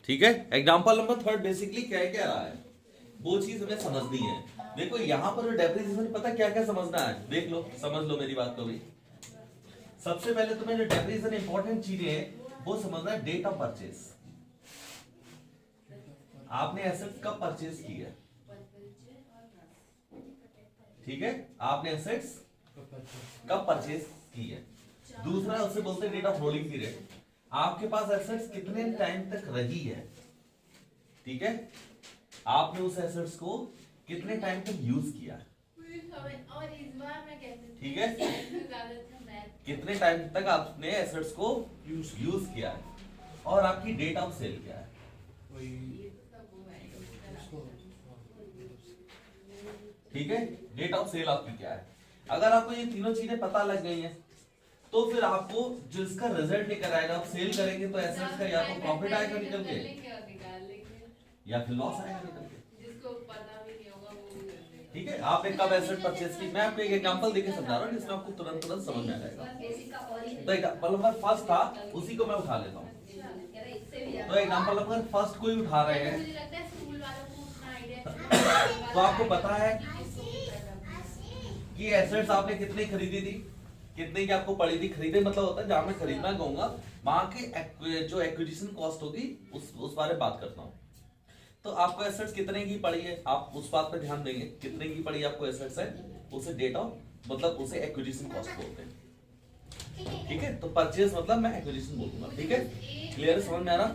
ठीक है। Example number third basically क्या क्या रहा है वो चीज हमें समझनी है। देखो यहाँ पर डेप्रिसिएशन पता क्या क्या समझना है, देख लो समझ लो मेरी बात को भी। सबसे पहले तुम्हें जो डेप्रिसिएशन इंपॉर्टेंट चीजें हैं वो समझना है। डेट ऑफ परचेज, आपने एसेट्स कब परचेज की है, ठीक है, आपने एसेट्स कब परचेज की है। दूसरा उससे बोलते हैं डेट ऑफ रोलिंग पीरियड, आपके पास एसेट्स कितने टाइम तक रही है, ठीक है, आपने उस एसेट्स को कितने टाइम तक यूज किया है, ठीक है, कितने टाइम तक आपने एसेट्स को यूज किया है, और आपकी डेट ऑफ सेल क्या है। ठीक है, डेट ऑफ सेल आपकी क्या है। अगर आपको ये तीनों चीजें पता लग गई हैं तो फिर आपको जो इसका रिजल्ट लेकर आएगा, आप सेल करेंगे तो एसेट्स का या तो प्रॉफिट आएगा निकल के या फिर लॉस आएगा निकल के, जिसको पता भी नहीं होगा वो। ठीक है, आपने कब एसेट परचेज की, मैं आपको एक एग्जांपल देके समझा रहा हूँ जिसमें आपको तुरंत तुरंत समझ में आ जाएगा। तो एग्जांपल नंबर फर्स्ट था, उसी को मैं उठा लेता हूँ। तो एग्जांपल नंबर फर्स्ट को ही उठा रहे हैं। तो आपको पता है कि एसेट्स आपने कितनी खरीदी थी, कितने की आपको पड़ी थी। खरीदे मतलब होता है जहां मैं खरीदना कहूंगा वहां के जो एक्विजिशन कॉस्ट होगी उस बारे में बात करता हूं। तो आपको एसेट्स कितने की पड़ी है, आप उस बात पर ध्यान देंगे कितने की पड़ी आपको एसेट्स है, उसे डेट ऑफ मतलब उसे एक्विजिशन कॉस्ट बोलते हैं। ठीक है, तो परचेज मतलब मैं एक्विजिशन बोलूंगा। ठीक है, क्लियर समझ में आ रहा।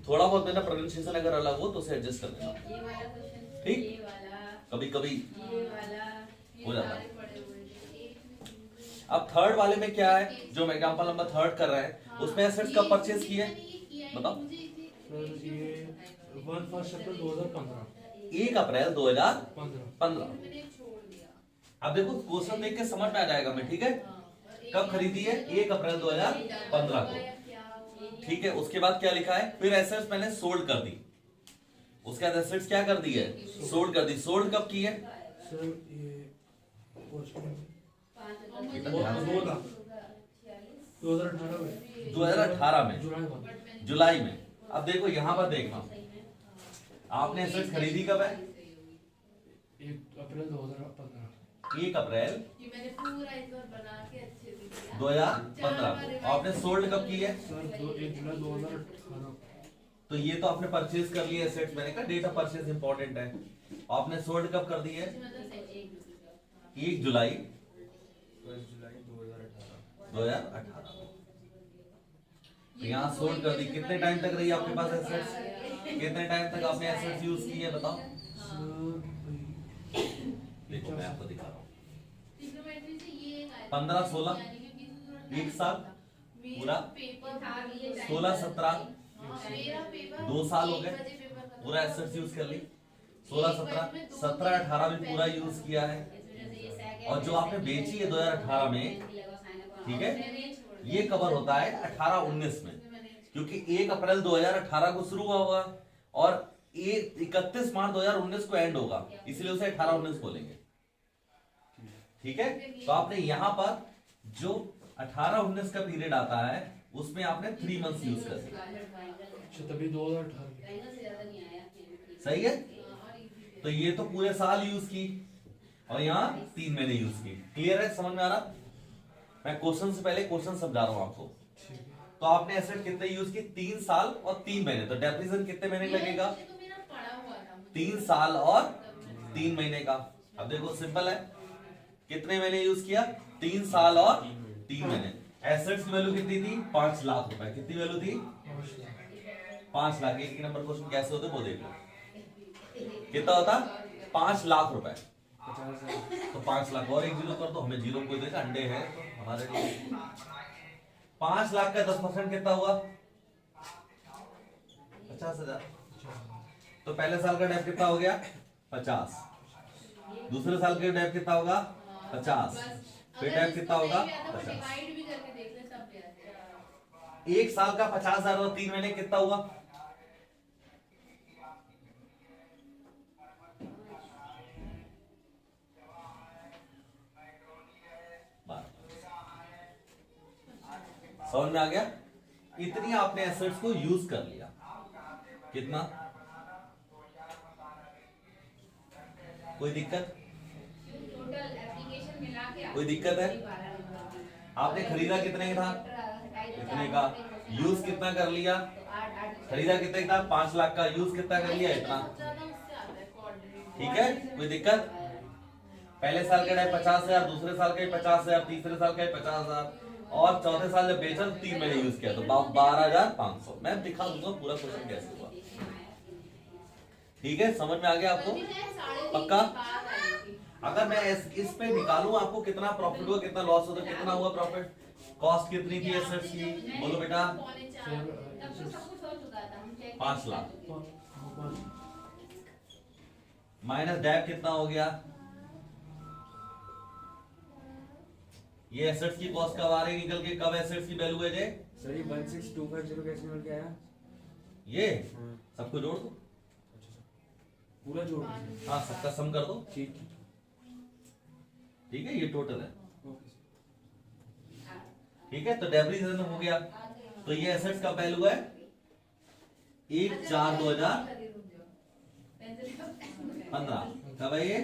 थोड़ा बहुत मेरा प्रोनाउंसिएशन अगर अलग हो तो उसे एडजस्ट कर देना। ठीक, कभी कभी हो जाता है। अब थर्ड वाले में क्या है, जो मैं एग्जांपल नंबर थर्ड कर रहे हैं उसमें एसेट्स कब परचेज किए बताओ। सर ये 1 अप्रैल 2015। 1 अप्रैल 2015। अब देखो क्वेश्चन देख के समझ में आ जाएगा मैं, ठीक है। कब खरीदी है, 1 अप्रैल 2015 को। ठीक है, उसके बाद क्या लिखा है, फिर एसेट्स मैंने सोल्ड कर दी। उसके बाद एसेट्स क्या कर दी है, सोल्ड कर दी। सोल्ड कब की है सर ये 2018 में, जुलाई में। अब देखो यहां पर देखना, आपने एसेट्स खरीदी कब है, 1 अप्रैल 2015। 1 अप्रैल 2015 को। आपने सोल्ड कब की है सर 1 जुलाई 2018। तो ये तो आपने परचेज कर लिया एसेट्स, मैंने कहा डेट ऑफ परचेज इंपॉर्टेंट है। आपने सोल्ड कब कर दी है 1 जुलाई 2018। यहाँ सोल्ड कर दी, कितने टाइम तक रही आपके पास एसेट्स, कितने टाइम तक आपने एसेट्स यूज की है बताओ। देखो मैं आपको दिखा रहा हूँ, 15 16 1 साल पूरा, 16 17 2 साल हो गए पूरा एसेट्स यूज कर ली। 16 17 17 18 में पूरा यूज किया है। और जो आपने बेची है 2018 में, ठीक है, ये कवर होता है 18 19 में, क्योंकि 1 अप्रैल 2018 को शुरू हुआ होगा और 31 मार्च 2019 को एंड होगा, इसलिए उसे 18 19 बोलेंगे। ठीक है, तो आपने यहां पर जो 18 19 का पीरियड आता है उसमें आपने 3 मंथ्स यूज कर दिया, तभी 2018। सही है। तो ये तो पूरे साल यूज की और यहाँ 3 महीने यूज की। क्लियर है, समझ में आ रहा। मैं क्वेश्चन से पहले क्वेश्चन समझा रहा हूं आपको। तो आपने एसेट कितने यूज की, 3 साल और 3 महीने। तो डेप्रिसिएशन कितने महीने लगेगा, 3 साल और 3 महीने का। अब देखो सिंपल है, कितने महीने यूज किया, 3 साल और 3 महीने। एसेट्स की वैल्यू कितनी थी, 5 लाख रुपए। कितनी वैल्यू थी, 5 लाख। एक नंबर क्वेश्चन कैसे होते वो देख लो, कितना होता 5 लाख रुपए। तो 5 लाख और एक जीरो कर दो, हमें जीरो कोई देगा, अंडे हैं तो हमारे लिए। 5 लाख का 10% कितना हुआ, 50,000। तो पहले साल का डेप कितना हो गया 50, दूसरे साल का डेप कितना होगा 50, फिर डेप कितना होगा 50। एक साल का 50,000 और 3 महीने कितना हुआ, समझ में आ गया। इतनी आपने एसेट्स को यूज कर लिया। कितना? कोई दिक्कत? कोई दिक्कत है? आपने खरीदा कितने का था? इतने का। यूज कितना कर लिया? खरीदा कितने का? 5 लाख का। यूज कितना कर लिया? इतना। ठीक है, कोई दिक्कत? पहले साल का है 50,000, दूसरे साल का 50,000, तीसरे साल का 50,000 और चौथे साल जब बेचा तो 3 महीने यूज किया तो 12,500। मैं दिखा दूंगा पूरा क्वेश्चन कैसे हुआ। ठीक है, समझ में आ गया आपको? पक्का? अगर मैं इस पे निकालूं आपको कितना प्रॉफिट हुआ, कितना लॉस हुआ, कितना हुआ प्रॉफिट? कॉस्ट कितनी थी एसेट्स की? बोलो बेटा। 5 लाख माइनस डेट कितना हो गया? ये एसेट्स की कॉस्ट कब आ रही निकल के? कब एसेट्स की वैल्यू है? सर ये 16250 कैसे मिल के आया? ये सबको जोड़ दो। पूरा जोड़ दीजिए। हाँ, सबका सम कर दो। ठीक ठीक है, ये टोटल है। Okay sir. ठीक है, तो डेप्रिसिएशन हो गया। तो ये एसेट्स का वैल्यू है 1/4/2015। कब है ये?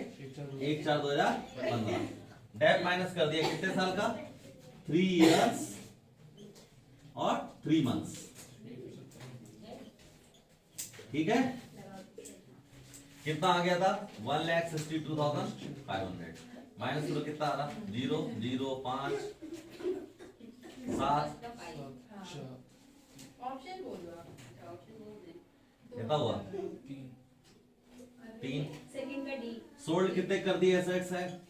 1/4/2015। डेट माइनस कर दिया कितने साल का? 3 इयर्स और 3 मंथ्स। ठीक है, कितना आ गया था? 1,62,500 माइनस करो कितना आ रहा? 0 0 5 7 कितना हुआ? 3। सोल्ड कितने कर दिए एसेट्स है?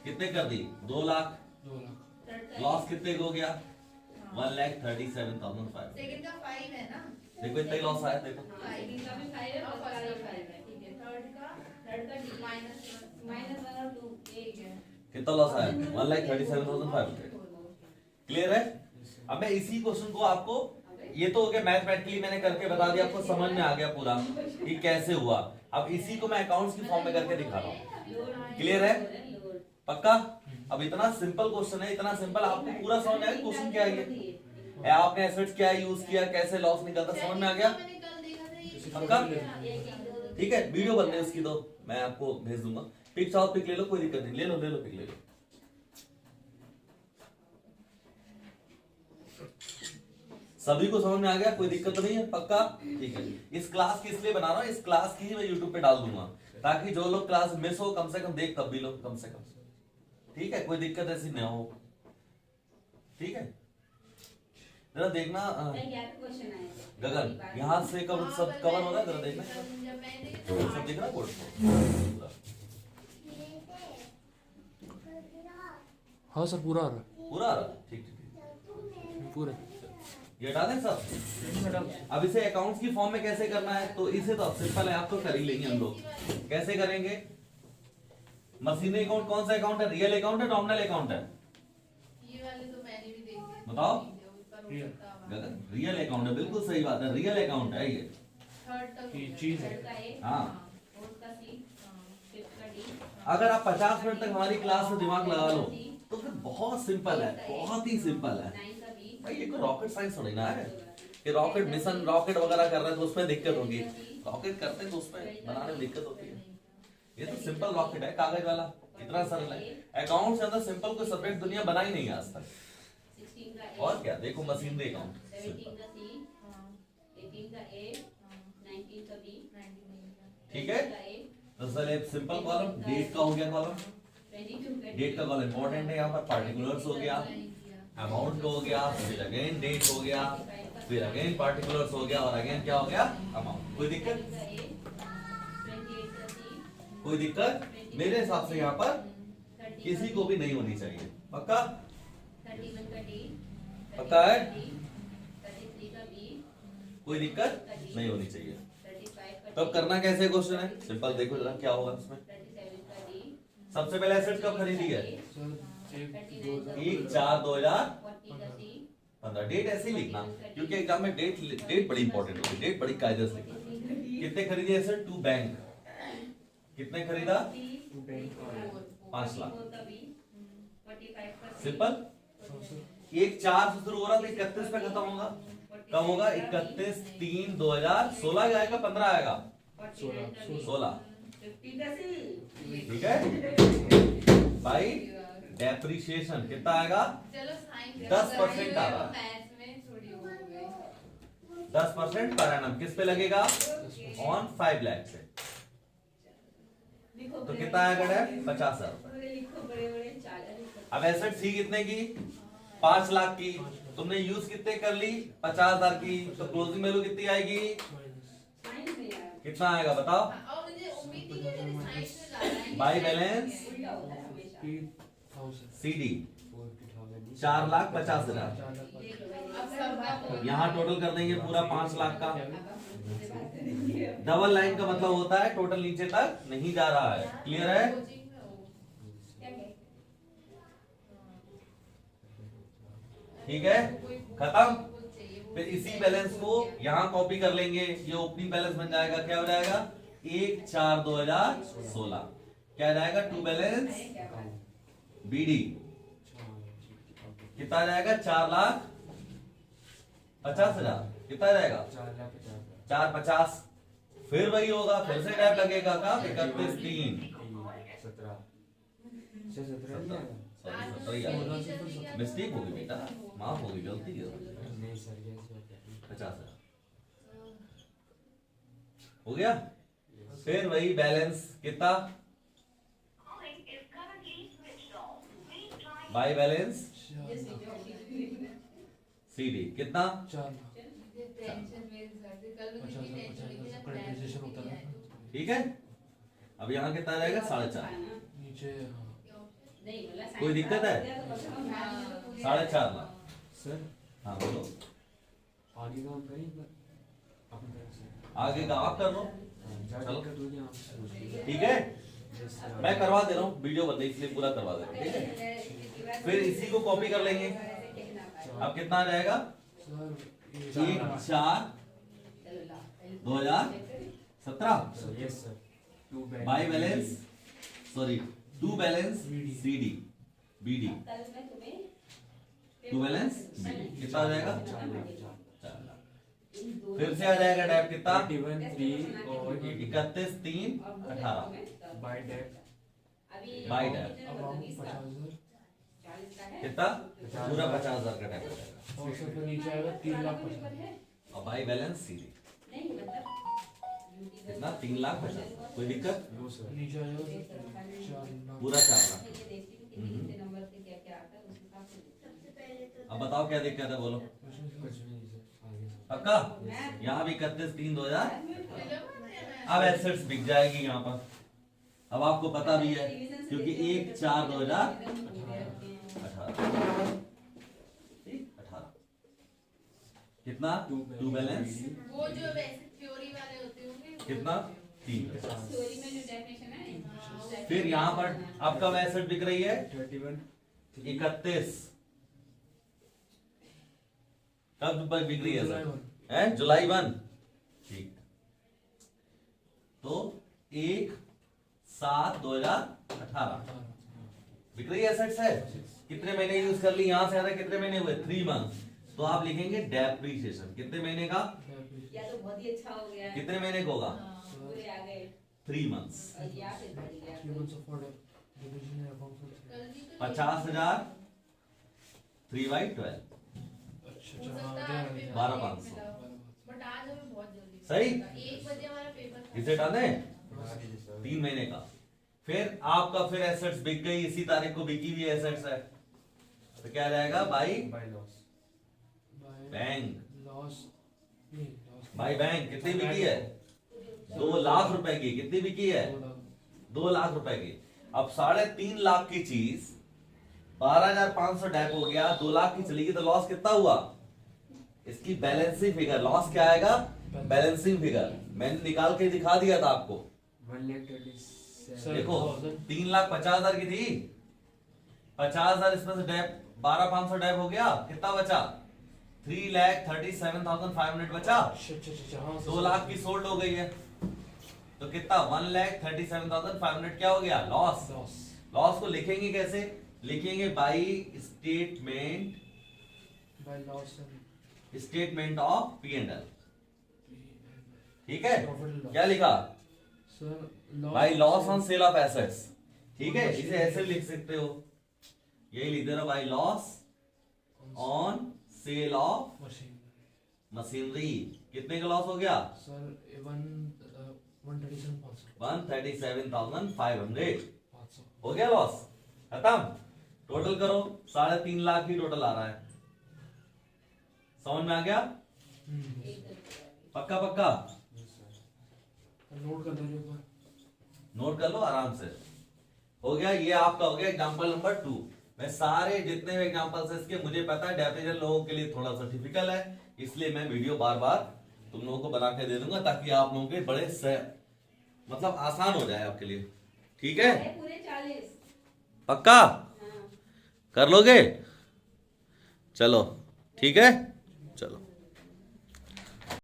कितने कर दी? 2 लाख। 2 लाख। लॉस कितने को हो गया? 1,37,500। देखो इतना ही लॉस आया। देखो कितना लॉस आया? 1,37,500। क्लियर है? अब मैं इसी क्वेश्चन को आपको, ये तो हो गया मैथमेटिकली मैंने करके बता दिया, आपको समझ में आ गया पूरा कि कैसे हुआ। अब इसी को मैं अकाउंट्स की फॉर्म में करके दिखा रहा हूँ। क्लियर है? पक्का? अब इतना सिंपल क्वेश्चन है, इतना सिंपल, आपको पूरा समझ में आया क्वेश्चन क्या है ये? आपने एसेट्स क्या यूज किया, कैसे लॉस निकलता, समझ में आ गया? पक्का? ठीक है, वीडियो बनने उसकी तो मैं आपको भेज दूंगा। पिक चाहो पिक ले लो, कोई दिक्कत नहीं, ले लो पिक ले लो। सभी को समझ में आ गया? कोई दिक्कत तो नहीं है? पक्का? ठीक है, इस क्लास की इसलिए बना रहा हूँ, इस क्लास की ही मैं यूट्यूब पे डाल दूंगा ताकि जो लोग क्लास मिस हो कम से कम देख तब भी लोग कम से कम। ठीक है, कोई दिक्कत ऐसी न हो। ठीक है, जरा देखना गगन, यहाँ से कवर सब कवर हो रहा है, जरा देखना सब दिख रहा है कोड? हाँ सर पूरा आ रहा है। पूरा आ रहा है? ठीक ठीक पूरा ये डालें सब। अब इसे अकाउंट्स की फॉर्म में कैसे करना है? तो इसे तो सिंपल है, आप तो कर ही लेंगे हम लोग। कैसे करेंगे? मशीनरी अकाउंट कौन सा अकाउंट है? रियल अकाउंट है, नॉमिनल अकाउंट है? ये वाले तो मैंने भी देख लिया। बताओ। रियल। रियल अकाउंट है, बिल्कुल सही बात है, रियल अकाउंट है ये। थर्ड तक ये चीज है। हाँ, फोर्थ का सी, फिफ्थ का डी। अगर आप 50 मिनट तक हमारी क्लास में दिमाग लगा लो तो फिर बहुत सिंपल है, बहुत ही सिंपल है नाइन का बी। भाई। ये कोई रॉकेट साइंस थोड़ी ना है कि रॉकेट मिशन रॉकेट वगैरह कर रहे हैं तो उसमें दिक्कत होगी। रॉकेट करते हैं तो उसमें बनाने में दिक्कत होती है। ये तो सिंपल रॉकेट है, कागज वाला, इतना सरल है। अकाउंट से अंदर सिंपल कोई सब्जेक्ट दुनिया बना ही नहीं है आज तक। 16 का ए। और क्या, देखो मशीनरी अकाउंट 17 का सी, 18 का ए, 19 का बी, 19 का ठीक है। तो चलिए सिंपल कॉलम डेट का हो गया, कॉलम 22 का डेट का कॉलम इंपॉर्टेंट है। यहाँ पर पार्टिकुलर्स हो गया, अमाउंट हो गया, फिर अगेन डेट हो गया, फिर अगेन पार्टिकुलर्स हो गया और अगेन क्या हो गया? अमाउंट। कोई दिक्कत? 28 का सी, कोई दिक्कत मेरे हिसाब से यहाँ पर किसी को भी नहीं होनी चाहिए। पक्का? 31 का डी, पक्का है? 33 का बी, कोई दिक्कत नहीं होनी चाहिए। 35 का तब करना कैसे क्वेश्चन है? सिंपल, देखो जरा क्या होगा इसमें। 37 का डी, सबसे पहले एसेट कब खरीदी है? सर 40 का सी, 1/4/2015। डेट ऐसे ही लिखना क्योंकि एग्जाम में डेट बड़ी इंपॉर्टेंट होती है, डेट बड़ी कायदे से लिखना। कितने खरीदे एसेट? To bank. कितने खरीदा? 5 लाख। सिंपल। 1/4 से शुरू हो रहा था, 31 पे खत्म होगा। कब होगा? 31/3/2016 आएगा, 15 आएगा, 16। ठीक है भाई। डेप्रिसिएशन कितना आएगा? चलो साइन 10% आ रहा है। मैथ्स में थोड़ी हो गई 10% पर एनम किस पे लगेगा? ऑन 5 लाख से। तो कितना आएगा डेप? 50,000। लिखो बड़े बड़े चार्जर। अब एसेट थी कितने की? 5 लाख की। तुमने यूज कितने कर ली? 50,000 की। तो क्लोजिंग वैल्यू कितनी आएगी? साइंस में यार कितना आएगा बताओ? और मुझे उम्मीद थी कि मेरे साइंस में ज्यादा है बाई बैलेंस उल्टा होता है हमेशा। सीडी 4,50,000। अब सब यहाँ टोटल कर देंगे पूरा 5 लाख का। डबल लाइन का मतलब होता है टोटल नीचे तक नहीं जा रहा है। क्लियर है? ठीक है, खत्म। फिर इसी बैलेंस को यहाँ कॉपी कर लेंगे, ये ओपनिंग बैलेंस बन जाएगा। क्या हो जाएगा? 1/4/2016। क्या आ जाएगा? टू बैलेंस बीडी कितना आ जाएगा? 4,50,000। कितना आ जाएगा? 450। फिर वही होगा, फिर से टैप लगेगा का 31/3। मिस्टेक होगी बेटा, माफ होगी, गलती है। 50,000 हो गया। फिर वही बैलेंस कितना? बाई बैलेंस सीडी कितना? टेंशन मेरे सर से कल मुझे इतनी टेंशन लगी ना कंट्रीब्यूशन होता है ठीक है। अब यहाँ कितना रहेगा? 4.5। नीचे। नहीं मतलब कोई दिक्कत है? 4.5 लाख। सर हाँ बोलो। आगे काम करें अपनी तरफ से। आगे का आप कर लो। चलो ठीक है, मैं करवा दे रहा हूँ, वीडियो बंद है इसलिए पूरा करवा दे रहा हूँ। ठीक है, फिर इसी को कॉपी कर लेंगे। अब कितना आ जाएगा? Sir 1/4/2017 yes sir. By balance sorry to balance CD BD to balance BD कितना आ जाएगा? 4 लाख। फिर से आ जाएगा डेप कितना? 31/3 और 31/3/18 बाय डेट बाई डेप अमाउंट 50,000 कितना? पूरा 50,000 का डेप हो जाएगा। और सर फिर नीचे आएगा 3,50,000 और बाई बैलेंस सीडी कितना? 3,50,000। कोई दिक्कत? No sir. नीचे आएगा 4 लाख। पूरा 4 लाख। अब बताओ क्या दिक्कत है, बोलो। कुछ भी नहीं सर। आगे सर। पक्का? यहाँ भी 31/3/2000। अब एसेट्स बिक जाएगी यहाँ पर। अब आपको पता भी है क्योंकि 1/4/2018 कितना? टू बैलेंस वो जो वैसे थ्योरी वाले होते होंगे कितना? 3। थ्योरी में जो डेफिनेशन है फिर यहाँ पर अब कब एसेट बिक रही है? 31 31 कब बिक रही है सर? है जुलाई 1। ठीक, तो 1/7/2018 बिक रही एसेट्स है। कितने महीने यूज कर ली? यहां से आ रहा है कितने महीने हुए? 3 मंथ। तो आप लिखेंगे डेप्रिसिएशन कितने महीने का? या तो बहुत ही अच्छा हो गया कितने महीने का होगा? पूरे आ गए 3 मंथ्स। और या फिर बढ़ गया 3 months of order division and account for कल जी तो 50,000 3/12 अच्छा हो अच्छा सकता हाँ है क्या है? 12,500 बट आज हमें बहुत जल्दी सही? 1 बजे हमारा पेपर था इसे डाले आगे सर। 3 महीने का। फिर आपका फिर एसेट्स बिक गई, इसी तारीख को बिकी हुई एसेट्स है, तो क्या आ जाएगा? By by loss bank. Loss नहीं लॉस बाई बैंक कितनी बिकी है? 2 लाख रुपए की। कितनी बिकी है? 2 लाख रुपए की। अब 3.5 लाख की चीज 12,500 डेप हो गया, 2 लाख की चली गई, तो लॉस कितना हुआ? इसकी बैलेंसिंग फिगर। लॉस क्या आएगा? Balancing figure. मैंने निकाल के दिखा दिया था आपको। 1,37,000 देखो 3,50,000 की थी, 50,000 इसमें से डेप 12,500 डेप हो गया, कितना बचा? 3,37,500 बचा। अच्छा अच्छा अच्छा हाँ 2 लाख की सोल्ड हो गई है, तो कितना? 1,37,500 क्या हो गया? लॉस। लॉस लॉस को लिखेंगे कैसे? लिखेंगे by statement by loss statement of P and L. ठीक है, Profit and loss. क्या लिखा सर भाई? Loss on sale of assets. ठीक है, इसे ऐसे लिख सकते हो, यही लिख देना भाई, loss on sale of machine machinery. कितने का लॉस हो गया? सर 137,500 137,500 500 हो गया लॉस, खत्म। टोटल करो, 3.5 लाख ही टोटल आ रहा है। समझ में आ गया? पक्का पक्का नोट कर दीजिए ऊपर। नोट कर लो आराम से। हो गया, ये आपका हो गया एग्जांपल नंबर 2। मैं सारे जितने भी एग्जांपल्स है इसके, मुझे पता है डेफिनेशन लोगों के लिए थोड़ा सा डिफिकल्ट है, इसलिए मैं वीडियो बार बार तुम लोगों को बना के दे दूंगा ताकि आप लोगों के बड़े मतलब आसान हो जाए आपके लिए। ठीक है, पूरे 40। पक्का हाँ। कर लोगे? चलो ठीक है।